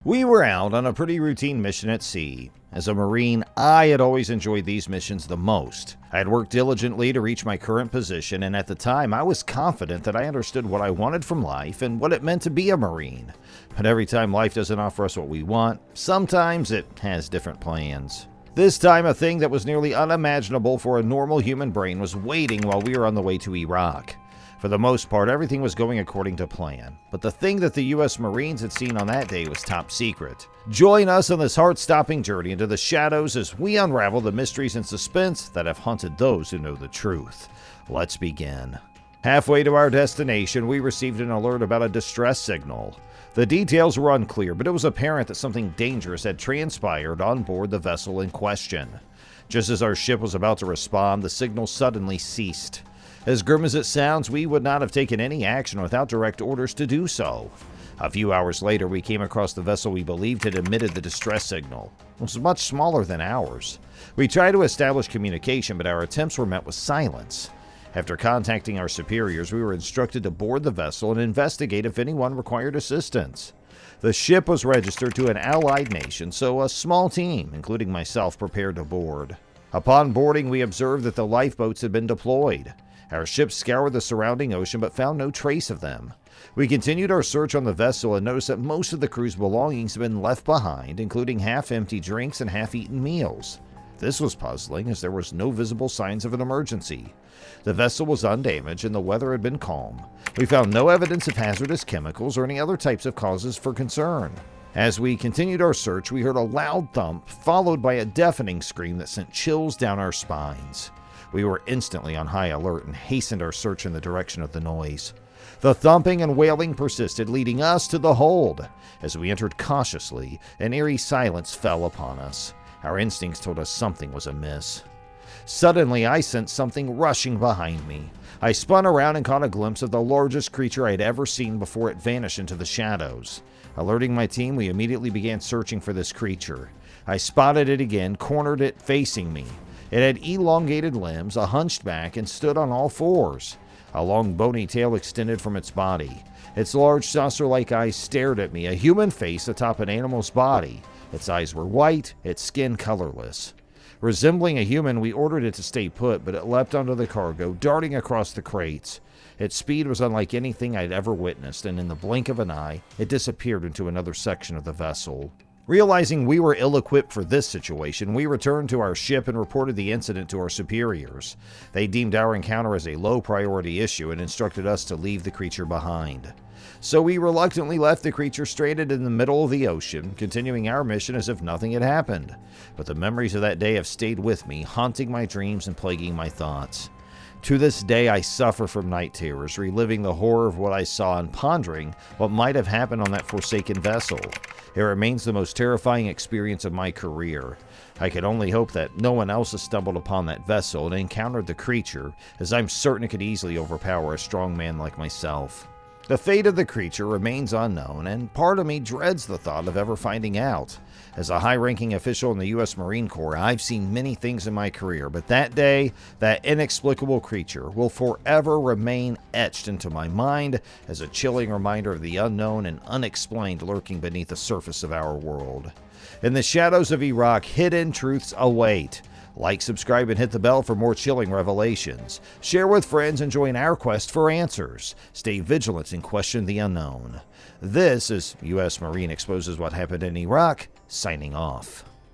We were out on a pretty routine mission at sea. As a Marine, I had always enjoyed these missions the most. I had worked diligently to reach my current position, and at the time, I was confident that I understood what I wanted from life and what it meant to be a Marine. But every time life doesn't offer us what we want, sometimes it has different plans. This time, a thing that was nearly unimaginable for a normal human brain was waiting while we were on the way to Iraq. For the most part, everything was going according to plan, but the thing that the U.S. Marines had seen on that day was top secret. Join us on this heart-stopping journey into the shadows as we unravel the mysteries and suspense that have haunted those who know the truth. Let's begin. Halfway to our destination, we received an alert about a distress signal. The details were unclear, but it was apparent that something dangerous had transpired on board the vessel in question. Just as our ship was about to respond, the signal suddenly ceased. As grim as it sounds, we would not have taken any action without direct orders to do so. A few hours later, we came across the vessel we believed had emitted the distress signal. It was much smaller than ours. We tried to establish communication, but our attempts were met with silence. After contacting our superiors, we were instructed to board the vessel and investigate if anyone required assistance. The ship was registered to an allied nation, so a small team, including myself, prepared to board. Upon boarding, we observed that the lifeboats had been deployed. Our ship scoured the surrounding ocean but found no trace of them. We continued our search on the vessel and noticed that most of the crew's belongings had been left behind, including half-empty drinks and half-eaten meals. This was puzzling, as there was no visible signs of an emergency. The vessel was undamaged and the weather had been calm. We found no evidence of hazardous chemicals or any other types of causes for concern. As we continued our search, we heard a loud thump, followed by a deafening scream that sent chills down our spines. We were instantly on high alert and hastened our search in the direction of the noise. The thumping and wailing persisted, leading us to the hold. As we entered cautiously, an eerie silence fell upon us. Our instincts told us something was amiss. Suddenly, I sensed something rushing behind me. I spun around and caught a glimpse of the largest creature I had ever seen before it vanished into the shadows. Alerting my team, we immediately began searching for this creature. I spotted it again, cornered it, facing me. It had elongated limbs, a hunched back, and stood on all fours. A long bony tail extended from its body. Its large saucer-like eyes stared at me, a human face atop an animal's body. Its eyes were white, its skin colorless. Resembling a human, we ordered it to stay put, but it leapt onto the cargo, darting across the crates. Its speed was unlike anything I'd ever witnessed, and in the blink of an eye, it disappeared into another section of the vessel. Realizing we were ill-equipped for this situation, we returned to our ship and reported the incident to our superiors. They deemed our encounter as a low-priority issue and instructed us to leave the creature behind. So we reluctantly left the creature stranded in the middle of the ocean, continuing our mission as if nothing had happened. But the memories of that day have stayed with me, haunting my dreams and plaguing my thoughts. To this day, I suffer from night terrors, reliving the horror of what I saw and pondering what might have happened on that forsaken vessel. It remains the most terrifying experience of my career. I can only hope that no one else has stumbled upon that vessel and encountered the creature, as I'm certain it could easily overpower a strong man like myself. The fate of the creature remains unknown, and part of me dreads the thought of ever finding out. As a high-ranking official in the U.S. Marine Corps, I've seen many things in my career, but that day, that inexplicable creature will forever remain etched into my mind as a chilling reminder of the unknown and unexplained lurking beneath the surface of our world. In the shadows of Iraq, hidden truths await. Like, subscribe, and hit the bell for more chilling revelations. Share with friends and join our quest for answers. Stay vigilant and question the unknown. This is U.S. Marine Exposes What Happened in Iraq, signing off.